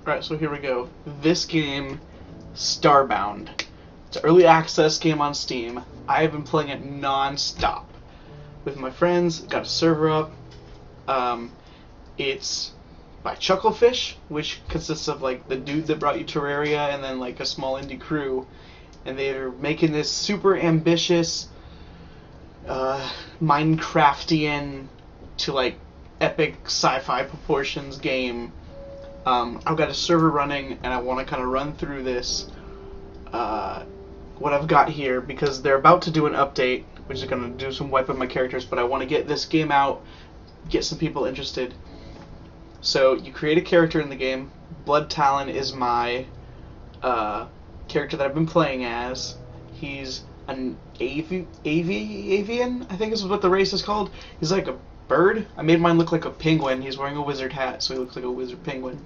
Alright, so here we go. This game, Starbound. It's an early access game on Steam. I have been playing it non-stop with my friends. Got a server up. It's by Chucklefish, which consists of like the dude that brought you Terraria and then like a small indie crew. And they're making this super ambitious Minecraftian to like epic sci-fi proportions game. I've got a server running, and I want to kind of run through this, what I've got here, because they're about to do an update, which is going to do some wipe of my characters, but I want to get this game out, get some people interested. So, you create a character in the game. Blood Talon is my character that I've been playing as. He's an avian, I think is what the race is called. He's like a bird. I made mine look like a penguin. He's wearing a wizard hat, so he looks like a wizard penguin.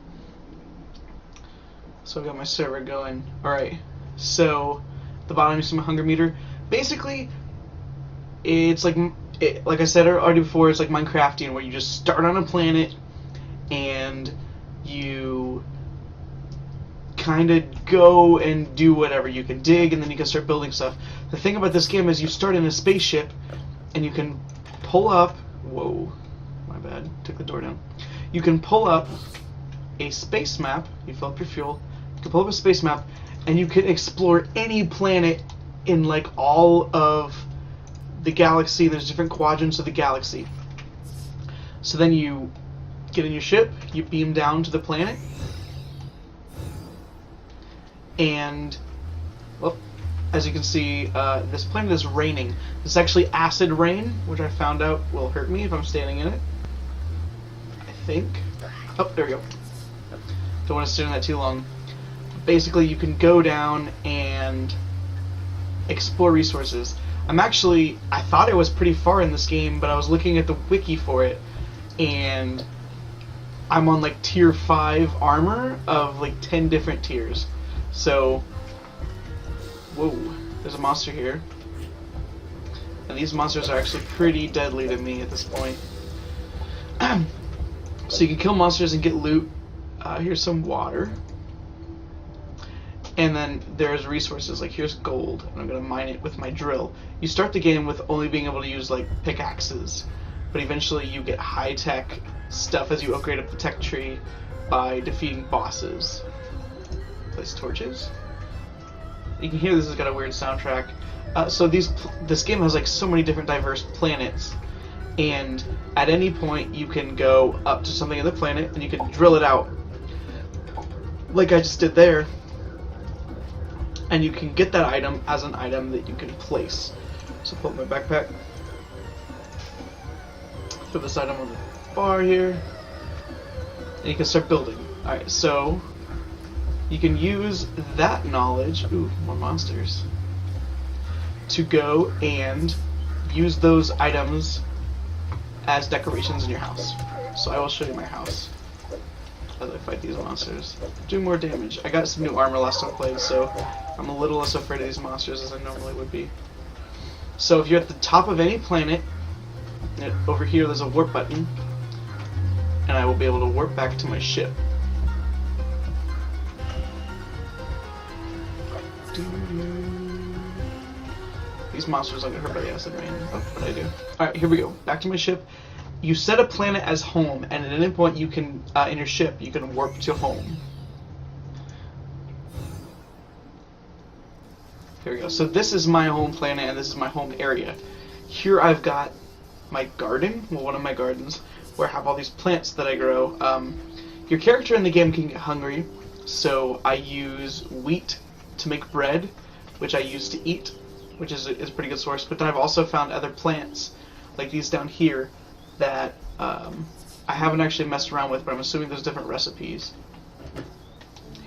So I've got my server going. Alright, so the bottom you see my hunger meter. Basically, it's like I said already before, it's like Minecraftian, where you just start on a planet and you kind of go and do whatever. You can dig and then you can start building stuff. The thing about this game is you start in a spaceship and you can pull up. Whoa, my bad. Took the door down. You can pull up a space map. You fill up your fuel. You can pull up a space map, and you can explore any planet in like all of the galaxy. There's different quadrants of the galaxy. So then you get in your ship, you beam down to the planet, and well, as you can see, this planet is raining. It's actually acid rain, which I found out will hurt me if I'm standing in it. I think. Oh, there we go. Don't want to stand in that too long. Basically, you can go down and explore resources. I thought I was pretty far in this game, but I was looking at the wiki for it, and I'm on like tier 5 armor of like 10 different tiers. So, whoa, there's a monster here. And these monsters are actually pretty deadly to me at this point. So you can kill monsters and get loot. Here's some water. And then there's resources, like here's gold, and I'm going to mine it with my drill. You start the game with only being able to use like pickaxes, but eventually you get high-tech stuff as you upgrade up the tech tree by defeating bosses. Place torches. You can hear this has got a weird soundtrack. So this game has like so many different diverse planets, and at any point you can go up to something in the planet and you can drill it out, like I just did there, and you can get that item as an item that you can place. So pull up my backpack, throw this item on the bar here, and you can start building. Alright, so you can use that knowledge, ooh, more monsters, to go and use those items as decorations in your house. So I will show you my house as I fight these monsters. Do more damage. I got some new armor last time I played, so I'm a little less afraid of these monsters as I normally would be. So if you're at the top of any planet, over here there's a warp button, and I will be able to warp back to my ship. These monsters don't get hurt by the acid rain. Oh, what did I do? Alright, here we go. Back to my ship. You set a planet as home, and at any point you can, in your ship, you can warp to home. Here we go. So this is my home planet, and this is my home area. Here I've got my garden, well, one of my gardens, where I have all these plants that I grow. Your character in the game can get hungry, so I use wheat to make bread, which I use to eat, which is a pretty good source. But then I've also found other plants, like these down here, that I haven't actually messed around with, but I'm assuming there's different recipes.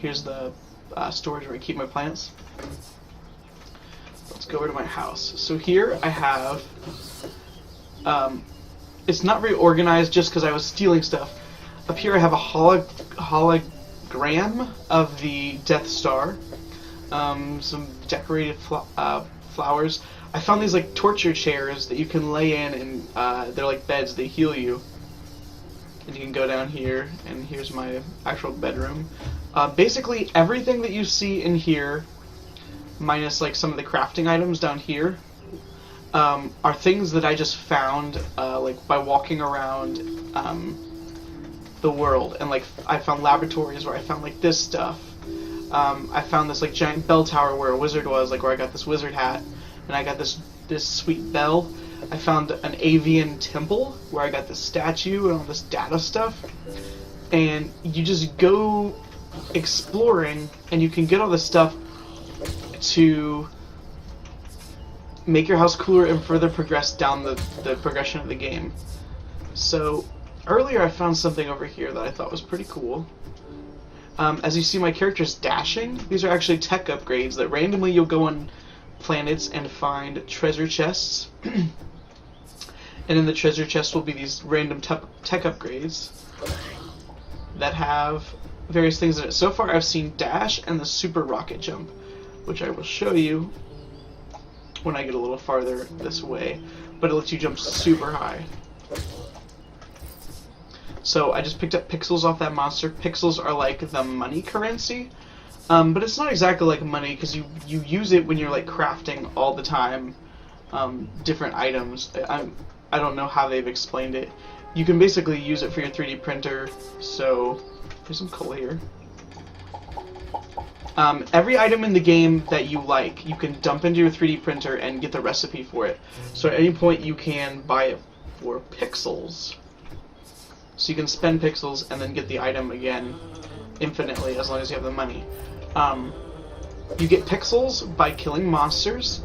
Here's the storage where I keep my plants. Let's go over to my house. So here I have, it's not very organized just because I was stealing stuff. Up here I have a hologram of the Death Star, some decorated flowers. I found these like torture chairs that you can lay in, and they're like beds. They heal you. and you can go down here, and here's my actual bedroom. Basically, everything that you see in here, minus like some of the crafting items down here, are things that I just found like by walking around the world, and like I found laboratories where I found like this stuff. I found this like giant bell tower where a wizard was, like where I got this wizard hat, and I got this sweet bell. I found an avian temple where I got this statue and all this data stuff. And you just go exploring, and you can get all this stuff to make your house cooler and further progress down the progression of the game. So earlier I found something over here that I thought was pretty cool. As you see, my character's dashing. These are actually tech upgrades that randomly you'll go on planets and find treasure chests. And in the treasure chest will be these random tech upgrades that have various things in it. So far I've seen dash and the super rocket jump, which I will show you when I get a little farther this way, but it lets you jump super high. So I just picked up pixels off that monster. Pixels are like the money currency, but it's not exactly like money, because you use it when you're like crafting all the time different items. I don't know how they've explained it. You can basically use it for your 3D printer. So there's some coal here. Every item in the game that you like, you can dump into your 3D printer and get the recipe for it. So at any point you can buy it for pixels. So you can spend pixels and then get the item again infinitely as long as you have the money. You get pixels by killing monsters.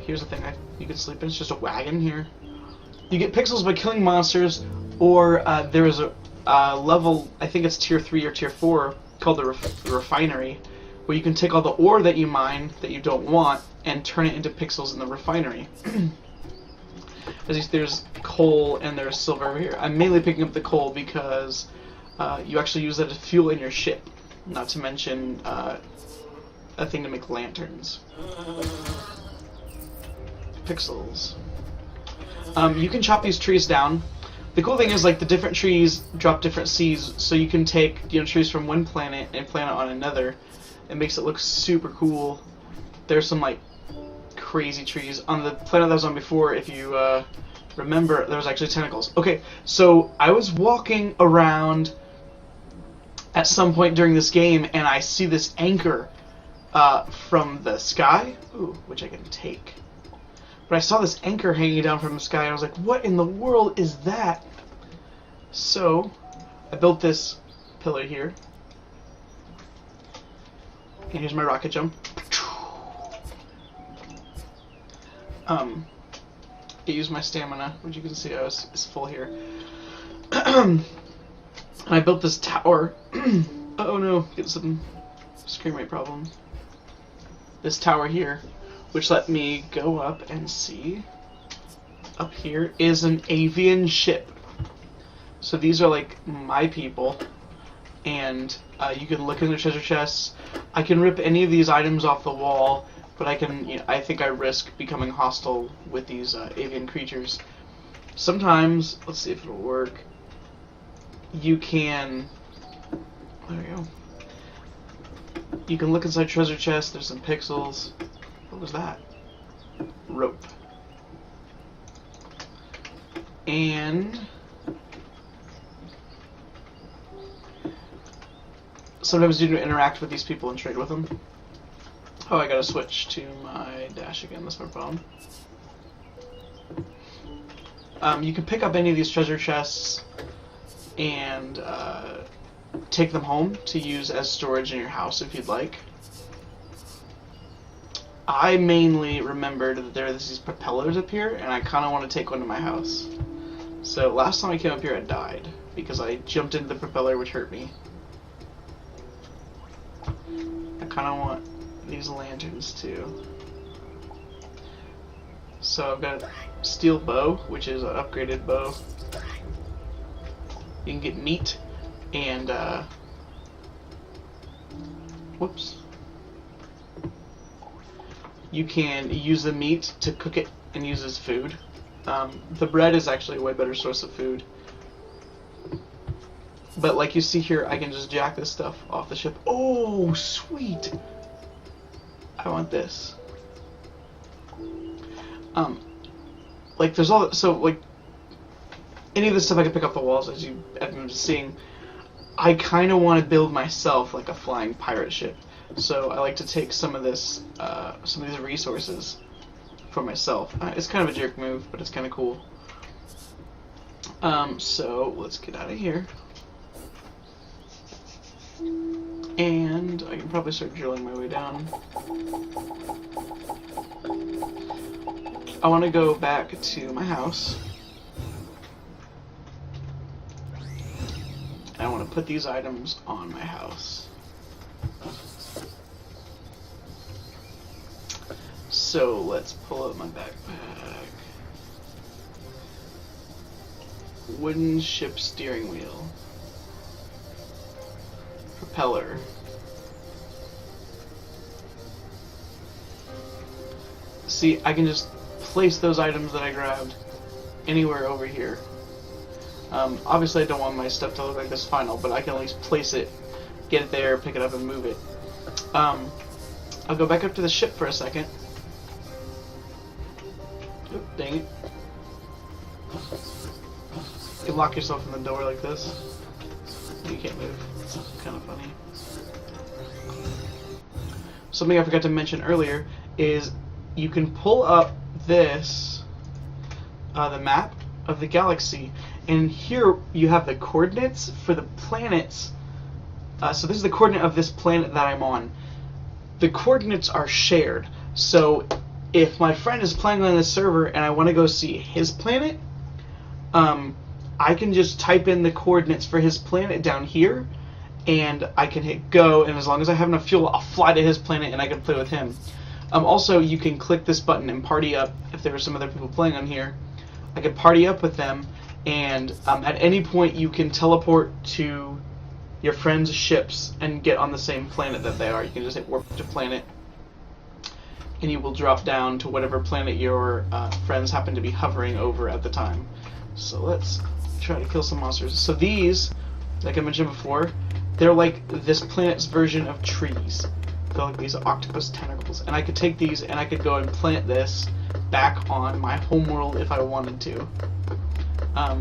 Here's the thing you can sleep in. It's just a wagon here. You get pixels by killing monsters, or there is a level, I think it's tier 3 or tier 4, called the refinery, where you can take all the ore that you mine that you don't want and turn it into pixels in the refinery. As you see, there's coal and there's silver over here. I'm mainly picking up the coal because you actually use that as fuel in your ship, not to mention a thing to make lanterns. Pixels. You can chop these trees down. The cool thing is, like, the different trees drop different seeds, so you can take, trees from one planet and plant it on another. It makes it look super cool. There's some like crazy trees on the planet that I was on before. If you remember, there was actually tentacles. Okay, so I was walking around at some point during this game, and I see this anchor from the sky, which I can take. But I saw this anchor hanging down from the sky, and I was like, what in the world is that? So I built this pillar here. And here's my rocket jump. It used my stamina, which you can see is full here. And I built this tower. Oh no, get some screen rate problems. This tower here, which let me go up and see. Up here is an avian ship. So these are like my people, and you can look in the treasure chests. I can rip any of these items off the wall, but I can. I think I risk becoming hostile with these avian creatures. Sometimes, let's see if it'll work. You can. There we go. You can look inside treasure chests. There's some pixels. What was that? Rope. And sometimes you interact with these people and trade with them. Oh, I gotta switch to my dash again. That's my problem. You can pick up any of these treasure chests and take them home to use as storage in your house if you'd like. I mainly remembered that there are these propellers up here, and I kind of want to take one to my house. So last time I came up here I died because I jumped into the propeller, which hurt me. I kind of want these lanterns too. So I've got a steel bow, which is an upgraded bow. You can get meat and whoops. You can use the meat to cook it and use as food. The bread is actually a way better source of food. But like you see here, I can just jack this stuff off the ship. Oh, sweet! I want this. Like there's all, so like any of this stuff I can pick off the walls, as everyone's just seeing. I kind of want to build myself like a flying pirate ship, so I like to take some of this, some of these resources for myself. It's kind of a jerk move, but it's kind of cool. So let's get out of here, and I can probably start drilling my way down. I want to go back to my house. I want to put these items on my house. So let's pull out my backpack. Wooden ship steering wheel. Propeller. See, I can just place those items that I grabbed anywhere over here. Obviously I don't want my stuff to look like this final, but I can at least place it, get it there, pick it up, and move it. I'll go back up to the ship for a second. Oop, dang it. You can lock yourself in the door like this. You can't move. It's kind of funny. Something I forgot to mention earlier is you can pull up this, the map of the galaxy, and here you have the coordinates for the planets. So this is the coordinate of this planet that I'm on. The coordinates are shared, so if my friend is playing on this server and I want to go see his planet, I can just type in the coordinates for his planet down here, and I can hit go, and as long as I have enough fuel, I'll fly to his planet and I can play with him. Also, you can click this button and party up. If there are some other people playing on here, I could party up with them, and at any point you can teleport to your friends' ships and get on the same planet that they are. You can just hit warp to planet, and you will drop down to whatever planet your friends happen to be hovering over at the time. So let's try to kill some monsters. So these, like I mentioned before, they're like this planet's version of trees. They're like these octopus tentacles, and I could take these and I could go and plant this back on my homeworld if I wanted to. I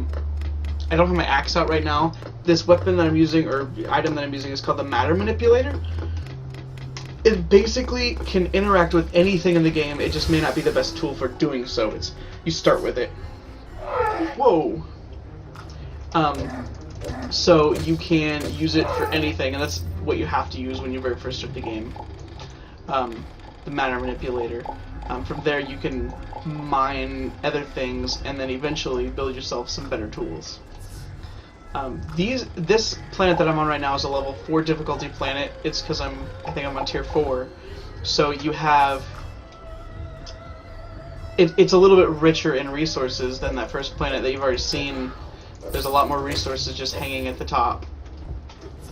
don't have my axe out right now. This weapon that I'm using, or item that I'm using, is called the Matter Manipulator. It basically can interact with anything in the game. It just may not be the best tool for doing so. You start with it. Whoa. So you can use it for anything, and that's what you have to use when you very first start the game. The Matter Manipulator. From there you can mine other things, and then eventually build yourself some better tools. This planet that I'm on right now is a level 4 difficulty planet. It's because I think I'm on tier 4. So you have... It's a little bit richer in resources than that first planet that you've already seen. There's a lot more resources just hanging at the top.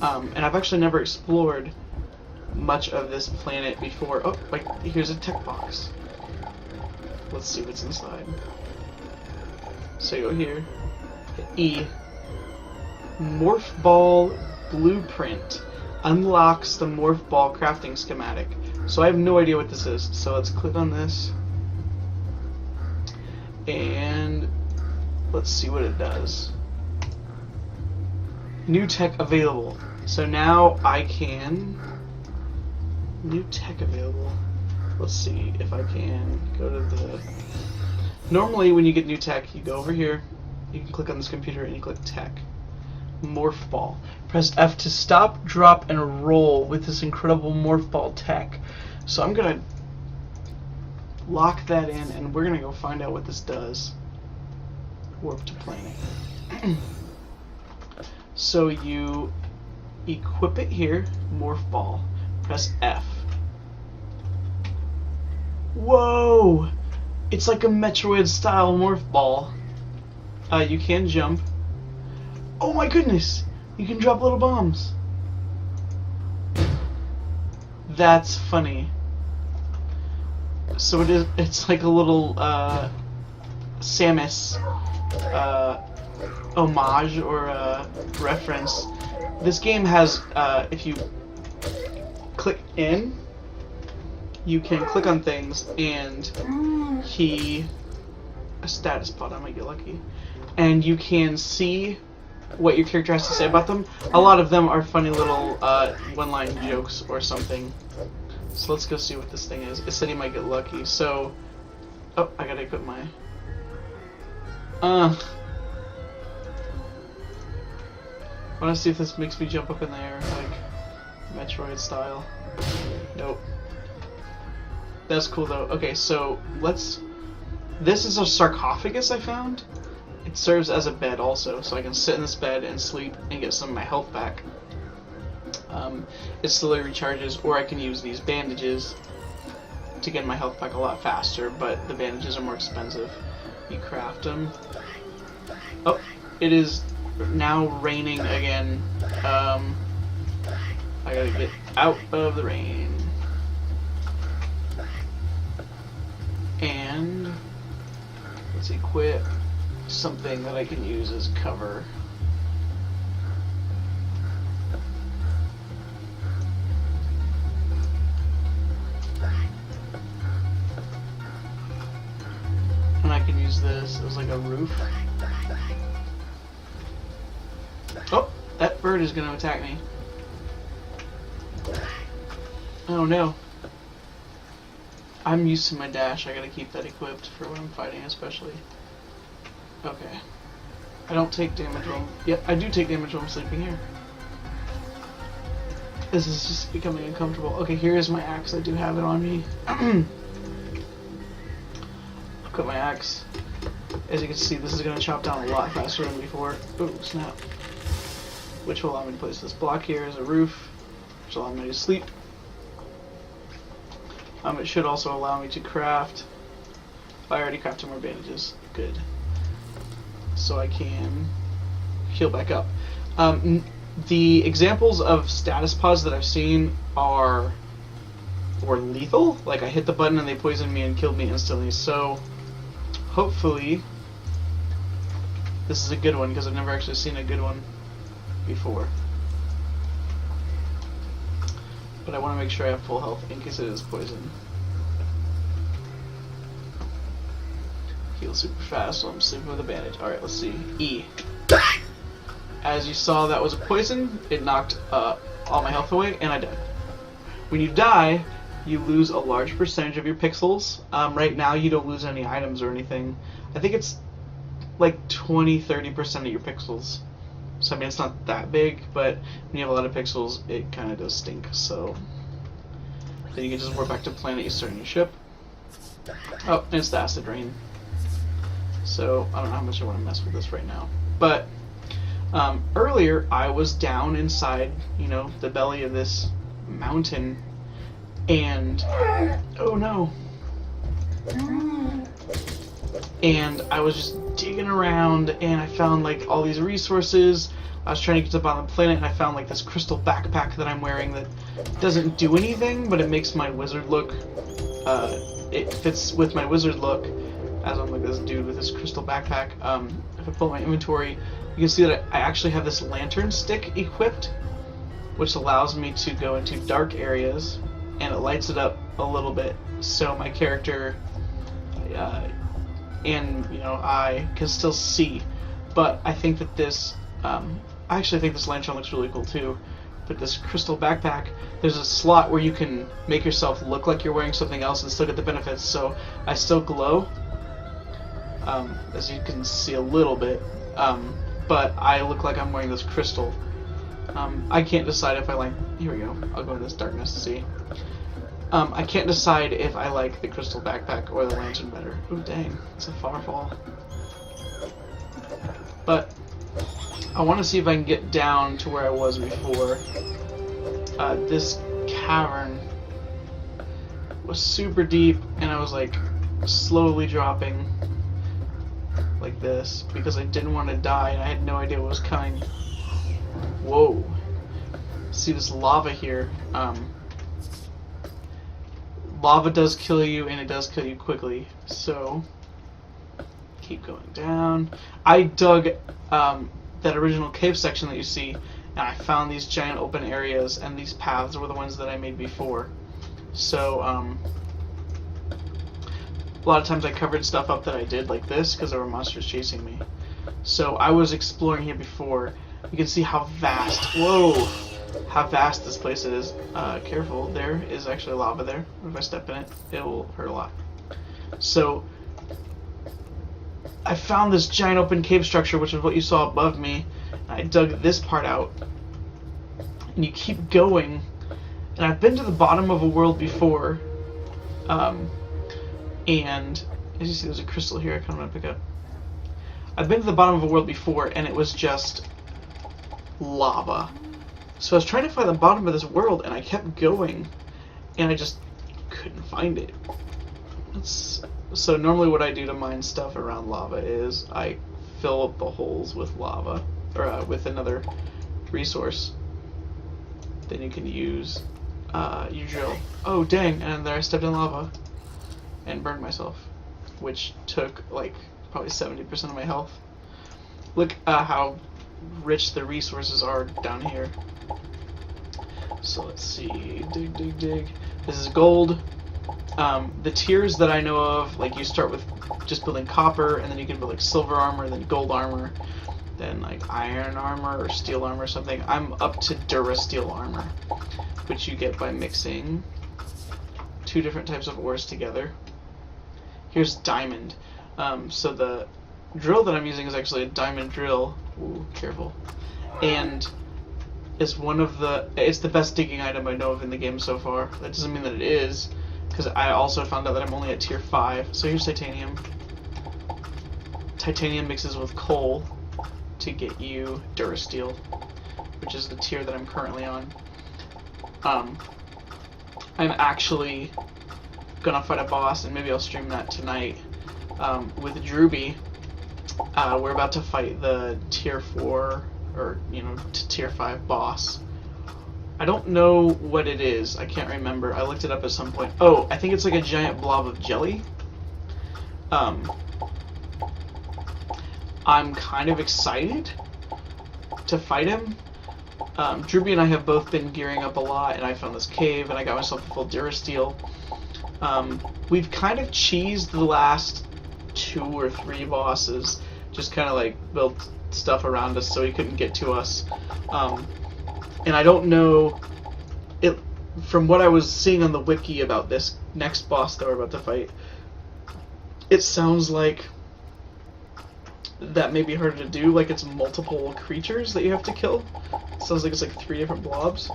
And I've actually never explored much of this planet before. Oh, wait, here's a tech box. Let's see what's inside. So you go here, hit E. Morph Ball Blueprint unlocks the Morph Ball crafting schematic. So I have no idea what this is. So let's click on this. And let's see what it does. New tech available. So now I can... New tech available. Let's see if I can go to the... Normally when you get new tech, you go over here, you can click on this computer and you click tech. Morph Ball. Press F to stop, drop, and roll with this incredible Morph Ball tech. So I'm gonna lock that in and we're gonna go find out what this does. Warp to planet. So you equip it here, Morph Ball. Press F. Whoa! It's like a Metroid style Morph Ball. You can jump. Oh my goodness! You can drop little bombs. That's funny. So it's like a little Samus homage or reference. This game has, if you click in, you can click on things, and a status pod, I might get lucky, and you can see what your character has to say about them. A lot of them are funny little one-line jokes or something. So let's go see what this thing is. It said you might get lucky, so... Oh, I gotta equip my... I wanna see if this makes me jump up in the air, like Metroid style. Nope. That's cool though. Okay, so let's... This is a sarcophagus I found. It serves as a bed also, so I can sit in this bed and sleep and get some of my health back. It slowly recharges, or I can use these bandages to get my health back a lot faster, but the bandages are more expensive. You craft them. Oh, it is now raining again. I gotta get out of the rain. And let's equip something that I can use as cover. And I can use this as like a roof. Oh, that bird is going to attack me. Oh no. I'm used to my dash. I gotta keep that equipped for when I'm fighting, especially. Okay. I don't take damage while... Yep, I do take damage while I'm sleeping here. This is just becoming uncomfortable. Okay, here is my axe. I do have it on me. Got my axe. As you can see, this is going to chop down a lot faster than before. Oh, snap. Which will allow me to place this block here as a roof, which will allow me to sleep. It should also allow me to craft... I already crafted more bandages. Good. So I can heal back up. The examples of status pods that I've seen were lethal. Like, I hit the button and they poisoned me and killed me instantly. So, hopefully, this is a good one, because I've never actually seen a good one before. But I want to make sure I have full health in case it is poison. Heal super fast while I'm sleeping with a bandage. Alright, let's see. E. As you saw, that was a poison. It knocked all my health away, and I died. When you die, you lose a large percentage of your pixels. Right now, you don't lose any items or anything. I think it's like 20-30% of your pixels. So, I mean, it's not that big, but when you have a lot of pixels, it kind of does stink. So, then you can just warp back to the planet you start on your ship. Oh, and it's the acid rain. So, I don't know how much I want to mess with this right now. But, earlier, I was down inside, the belly of this mountain, and, oh no. And I was just digging around, and I found, like, all these resources. I was trying to get to the bottom of the planet, and I found, like, this crystal backpack that I'm wearing that doesn't do anything, but it makes my wizard look, it fits with my wizard look, as I'm like this dude with this crystal backpack. If I pull up my inventory, you can see that I actually have this lantern stick equipped, which allows me to go into dark areas, and it lights it up a little bit, so my character and I can still see. But I think that this, I actually think this lantern looks really cool too. But this crystal backpack, there's a slot where you can make yourself look like you're wearing something else and still get the benefits. So I still glow, as you can see a little bit, but I look like I'm wearing this crystal. I can't decide if I like... Here we go. I'll go in this darkness to see. I can't decide if I like the crystal backpack or the lantern better. Ooh, dang. It's a far fall. But I want to see if I can get down to where I was before. This cavern was super deep, and I was like slowly dropping like this because I didn't want to die and I had no idea what was coming. Whoa. See this lava here. Lava does kill you, and it does kill you quickly, so keep going down. I dug that original cave section that you see, and I found these giant open areas, and these paths were the ones that I made before. So a lot of times I covered stuff up that I did like this because there were monsters chasing me. So I was exploring here before. You can see how vast, whoa, how vast this place is. Careful, there is actually lava there. If I step in it, it will hurt a lot. So I found this giant open cave structure, which is what you saw above me. I dug this part out, and you keep going. And I've been to the bottom of a world before, and as you see, there's a crystal here I kind of want to pick up. I've been to the bottom of a world before, and it was just lava. So I was trying to find the bottom of this world, and I kept going, and I just couldn't find it. So normally what I do to mine stuff around lava is I fill up the holes with lava, or with another resource. Then you can use, you drill. Oh dang, and there I stepped in lava and burned myself, which took like probably 70% of my health. Look how rich the resources are down here. So let's see, dig, dig, dig. This is gold. The tiers that I know of, like you start with just building copper, and then you can build like silver armor, then gold armor, then like iron armor or steel armor or something. I'm up to Durasteel armor, which you get by mixing 2 different types of ores together. Here's diamond. So the drill that I'm using is actually a diamond drill. Ooh, careful. And it's it's the best digging item I know of in the game so far. That doesn't mean that it is, because I also found out that I'm only at tier 5. So here's titanium. Titanium mixes with coal to get you Durasteel, which is the tier that I'm currently on. I'm actually gonna fight a boss, and maybe I'll stream that tonight, with Drewby. We're about to fight the tier 4 or tier 5 boss. I don't know what it is. I can't remember. I looked it up at some point. Oh, I think it's like a giant blob of jelly. I'm kind of excited to fight him. Drewby and I have both been gearing up a lot, and I found this cave, and I got myself a full Durasteel. We've kind of cheesed the last 2 or 3 bosses, just kind of like built stuff around us so he couldn't get to us. And I don't know, from what I was seeing on the wiki about this next boss that we're about to fight, it sounds like that may be harder to do, like it's multiple creatures that you have to kill. It sounds like it's like 3 different blobs,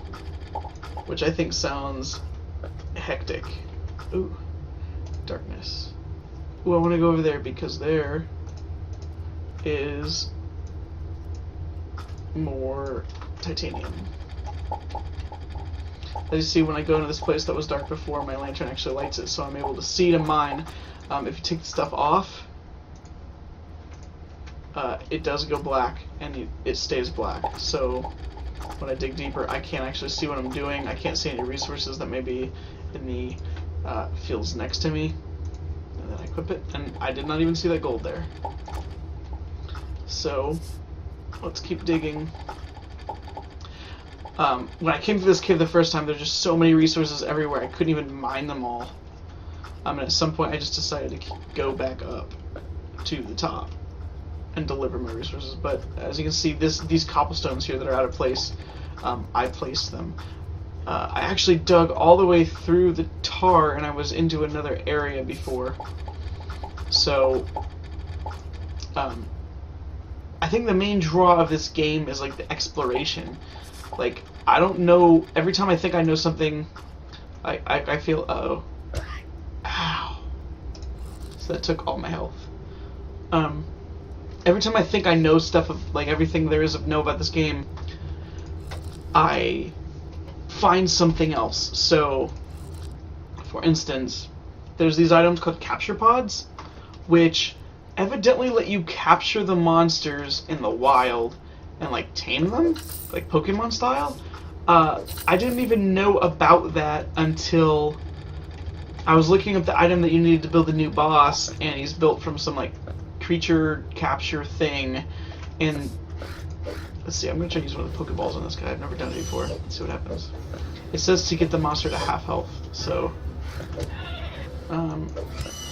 which I think sounds hectic. Ooh, darkness. Ooh, I want to go over there because there is more titanium. As you see, when I go into this place that was dark before, my lantern actually lights it, so I'm able to see to mine. If you take the stuff off, it does go black, and it stays black. So when I dig deeper, I can't actually see what I'm doing. I can't see any resources that may be in the fields next to me. And then I equip it, and I did not even see that gold there. So let's keep digging. When I came to this cave the first time, there's just so many resources everywhere, I couldn't even mine them all. And at some point I just decided to go back up to the top and deliver my resources. But as you can see, these cobblestones here that are out of place, I placed them. I actually dug all the way through the tar, and I was into another area before. So I think the main draw of this game is like the exploration. Like, I don't know, every time I think I know something, I feel, uh-oh. Ow. So that took all my health. Every time I think I know stuff of, like, everything there is to know about this game, I find something else. So, for instance, there's these items called capture pods, which evidently let you capture the monsters in the wild and like tame them, like Pokemon style. I didn't even know about that until I was looking up the item that you needed to build a new boss, and he's built from some like creature capture thing, and let's see. I'm gonna try to use one of the Pokeballs on this guy. I've never done it before. Let's see what happens. It says to get the monster to half health, so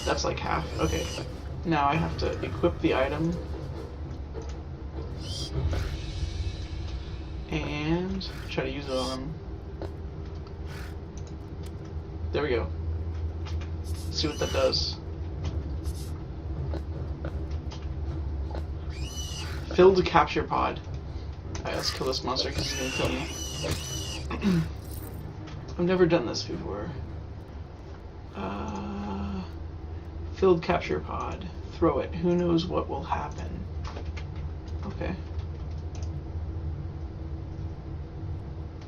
that's like half. Okay. Now I have to equip the item and try to use it on him. There we go. Let's see what that does. Filled capture pod. Alright, let's kill this monster because he's gonna kill me. I've never done this before. Filled capture pod. Throw it. Who knows what will happen? Okay.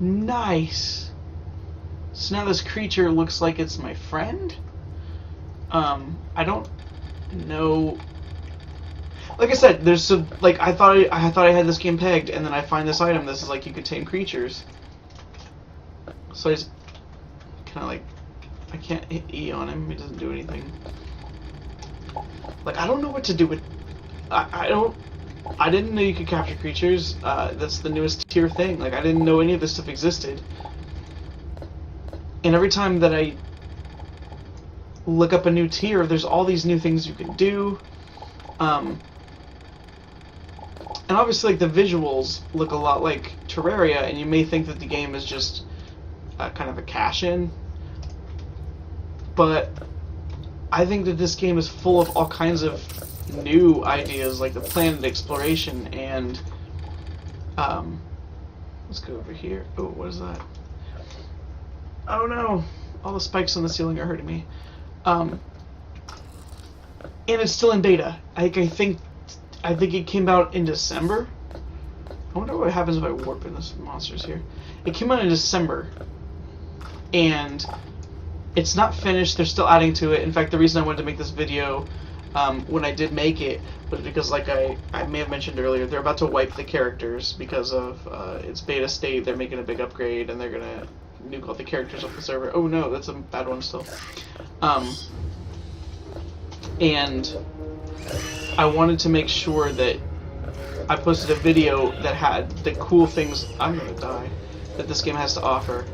Nice! So now this creature looks like it's my friend? I don't know. Like I said, there's some, like, I thought I had this game pegged, and then I find this item. This is like you could tame creatures. So I just kind of like, I can't hit E on him. He doesn't do anything. Like, I don't know what to do with. I didn't know you could capture creatures. That's the newest tier thing. Like, I didn't know any of this stuff existed. And every time that I look up a new tier, there's all these new things you can do. And obviously, like, the visuals look a lot like Terraria, and you may think that the game is just kind of a cash-in. But I think that this game is full of all kinds of new ideas, like the planet exploration, and let's go over here. Oh, what is that? Oh no! All the spikes on the ceiling are hurting me. And it's still in beta. I think it came out in December. I wonder what happens if I warp in this monsters here. It came out in December, and it's not finished. They're still adding to it. In fact, the reason I wanted to make this video when I did make it was because, like I may have mentioned earlier, they're about to wipe the characters because of its beta state. They're making a big upgrade, and they're gonna nuke all the characters off the server. Oh no, that's a bad one still. And I wanted to make sure that I posted a video that had the cool things. I'm gonna die. That this game has to offer.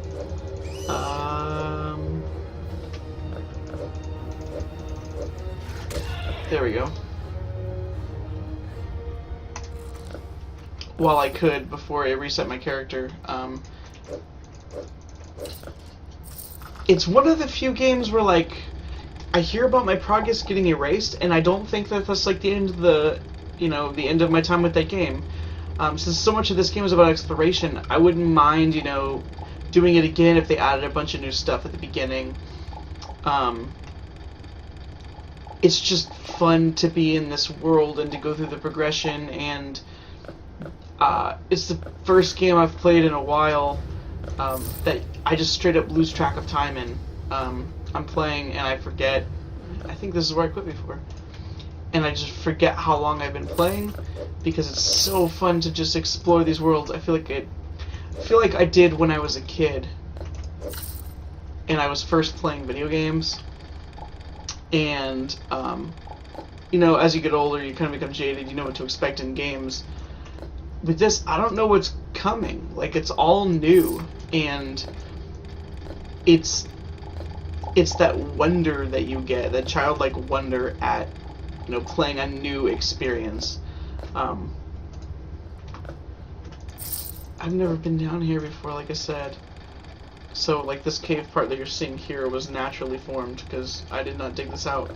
There we go. While I could, before I reset my character. It's one of the few games where, like, I hear about my progress getting erased, and I don't think that that's, like, the end of the, the end of my time with that game. Since so much of this game is about exploration, I wouldn't mind, doing it again if they added a bunch of new stuff at the beginning. It's just fun to be in this world and to go through the progression, and it's the first game I've played in a while that I just straight up lose track of time in. I'm playing and I forget. I think this is where I quit before. And I just forget how long I've been playing because it's so fun to just explore these worlds. I feel like I did when I was a kid and I was first playing video games. And as you get older, you kind of become jaded. You know what to expect in games. With this, I don't know what's coming. Like, it's all new, and it's that wonder that you get, that childlike wonder at playing a new experience. I've never been down here before, like I said. So, like, this cave part that you're seeing here was naturally formed because I did not dig this out.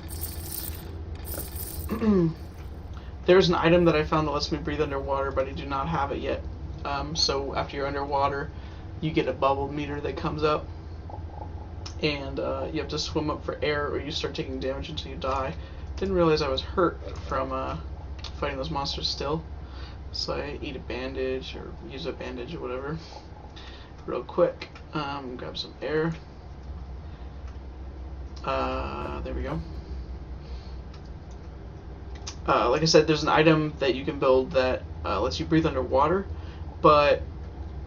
There's an item that I found that lets me breathe underwater, but I do not have it yet. So after you're underwater, you get a bubble meter that comes up, and you have to swim up for air or you start taking damage until you die. Didn't realize I was hurt from fighting those monsters still. So I eat a bandage or use a bandage or whatever. Real quick. Grab some air. There we go. Like I said, there's an item that you can build that lets you breathe underwater, but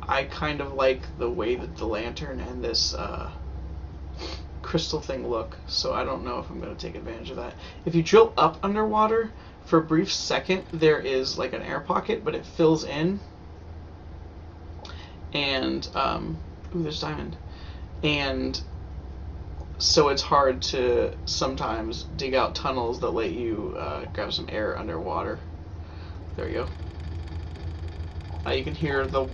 I kind of like the way that the lantern and this crystal thing look, so I don't know if I'm going to take advantage of that. If you drill up underwater for a brief second there is like an air pocket, but it fills in, and ooh, there's diamond, and so it's hard to sometimes dig out tunnels that let you grab some air underwater. There you go. You can hear the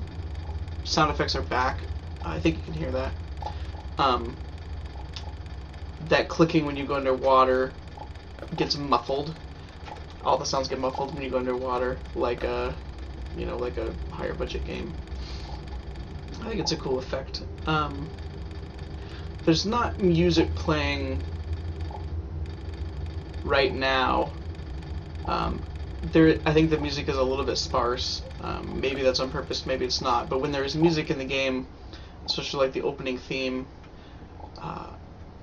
sound effects are back. I think you can hear that. That clicking when you go underwater gets muffled. All the sounds get muffled when you go underwater, like a, you know, like a higher budget game. I think it's a cool effect. There's not music playing right now. I think the music is a little bit sparse. Maybe that's on purpose, maybe it's not. But when there is music in the game, especially like the opening theme,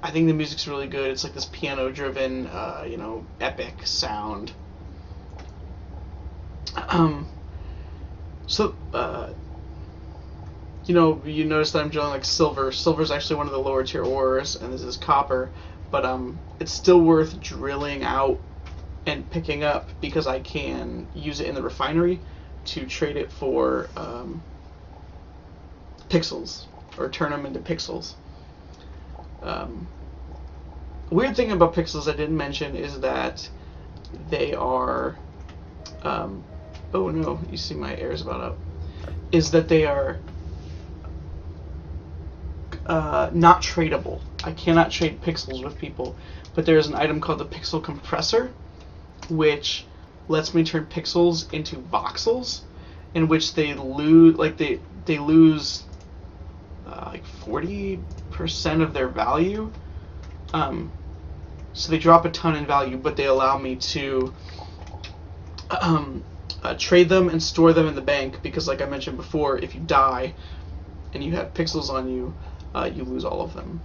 I think the music's really good. It's like this piano-driven, you know, epic sound. You know, you notice that I'm drilling like silver. Silver is actually one of the lower tier ores, and this is copper. But it's still worth drilling out and picking up because I can use it in the refinery to trade it for pixels, or turn them into pixels. Weird thing about pixels I didn't mention is that they are oh no, you see my air is about up, is that they are not tradable. I cannot trade pixels with people, but there is an item called the pixel compressor, which lets me turn pixels into voxels, in which they lose, like they lose like 40% of their value. So they drop a ton in value, but they allow me to trade them and store them in the bank, because like I mentioned before, if you die and you have pixels on you, you lose all of them.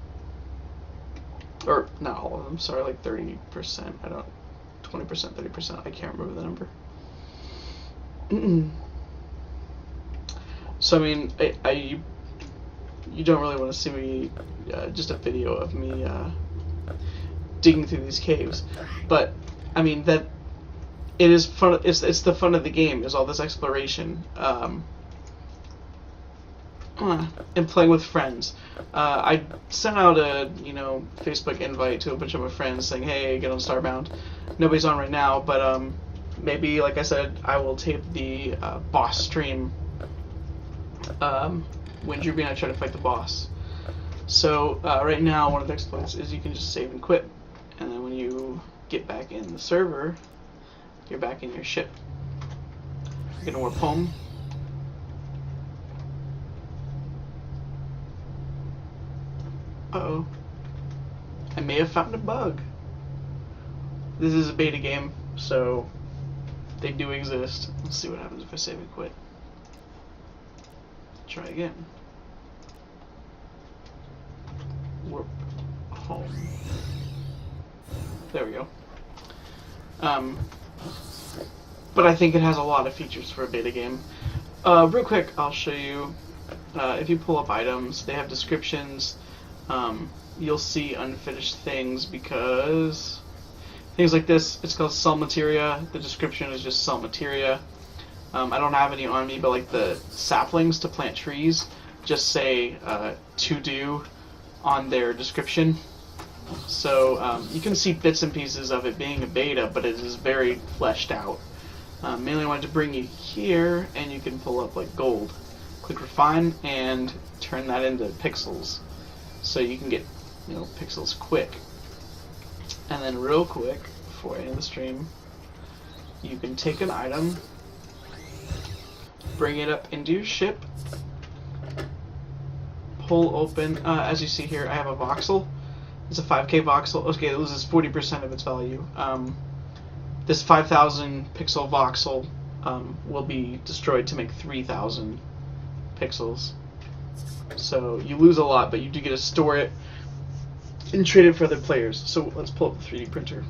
Or not all of them, sorry, like 30%. 20%, 30%, I can't remember the number. So I mean, you don't really want to see me, just a video of me digging through these caves, but I mean that it is fun. It's the fun of the game, is all this exploration, and playing with friends. I sent out a Facebook invite to a bunch of my friends saying, hey, get on Starbound. Nobody's on right now, but maybe, like I said, I will tape the boss stream when Drewby and I try to fight the boss. So right now, one of the exploits is you can just save and quit, and then when you get back in the server, you're back in your ship. You're gonna warp home. Uh-oh. I may have found a bug. This is a beta game, so they do exist. Let's see what happens if I save and quit. Try again. Warp home. There we go. But I think it has a lot of features for a beta game. Real quick, I'll show you. If you pull up items, they have descriptions. You'll see unfinished things, because things like this, it's called sell materia. The description is just sell materia. I don't have any on me, but like the saplings to plant trees just say to do on their description. So you can see bits and pieces of it being a beta, but it is very fleshed out. Mainly wanted to bring you here, and you can pull up like gold. Click refine and turn that into pixels, so you can get pixels quick. And then real quick, before I end the stream, you can take an item, bring it up into your ship, pull open, as you see here, I have a voxel. It's a 5K voxel. Okay, it loses 40% of its value. This 5,000 pixel voxel will be destroyed to make 3,000 pixels. So you lose a lot, but you do get to store it and trade it for other players. So let's pull up the 3D printer.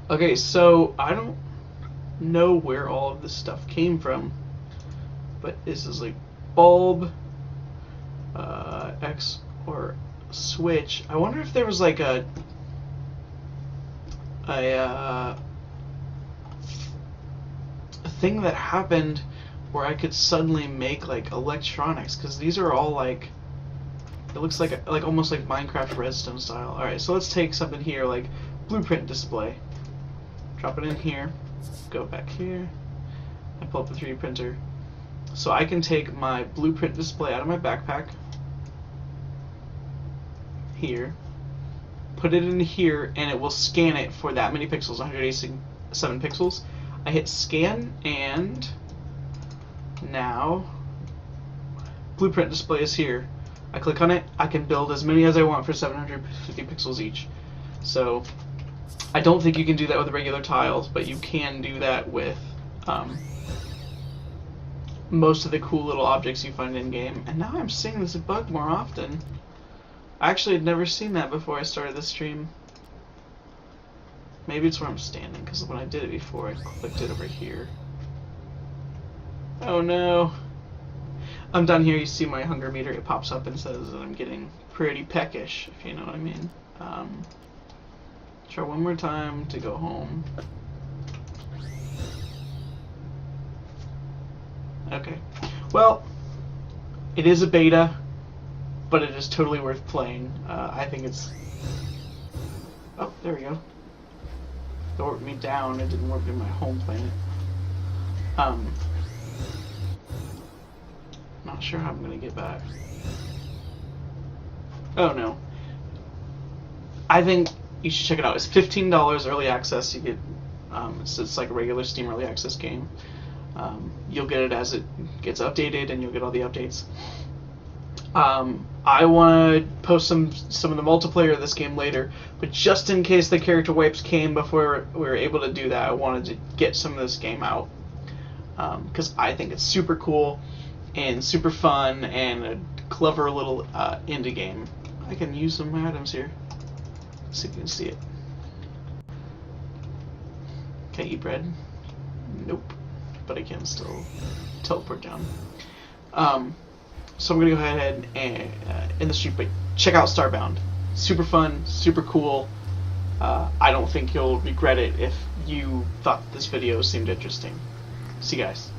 Okay, so I don't know where all of this stuff came from, but this is like bulb, X or switch. I wonder if there was like a a thing that happened where I could suddenly make like electronics, because these are all like, it looks like almost like Minecraft redstone style. Alright, so let's take something here like blueprint display. Drop it in here, go back here, and pull up the 3D printer. So I can take my blueprint display out of my backpack, here, put it in here, and it will scan it for that many pixels, 187 pixels. I hit scan, and now blueprint display is here. I click on it, I can build as many as I want for 750 pixels each. So I don't think you can do that with regular tiles, but you can do that with most of the cool little objects you find in game. And now I'm seeing this bug more often. I actually had never seen that before I started this stream. Maybe it's where I'm standing, because when I did it before, I clicked it over here. Oh no. I'm down here, you see my hunger meter, it pops up and says that I'm getting pretty peckish, if you know what I mean. Try one more time to go home. Okay. Well, it is a beta, but it is totally worth playing. I think it's... Oh, there we go. It warped me down, it didn't warp me my home planet. Not sure how I'm gonna get back. Oh no. I think you should check it out. It's $15 early access. You get it's like a regular Steam early access game. You'll get it as it gets updated, and you'll get all the updates. I want to post some of the multiplayer of this game later, but just in case the character wipes came before we were able to do that, I wanted to get some of this game out because I think it's super cool and super fun and a clever little indie game. I can use some items here. Let's see if you can see it. Can I eat bread? Nope. But I can still teleport down. So I'm gonna go ahead and in the street, but check out Starbound. Super fun, super cool. I don't think you'll regret it if you thought this video seemed interesting. See you guys.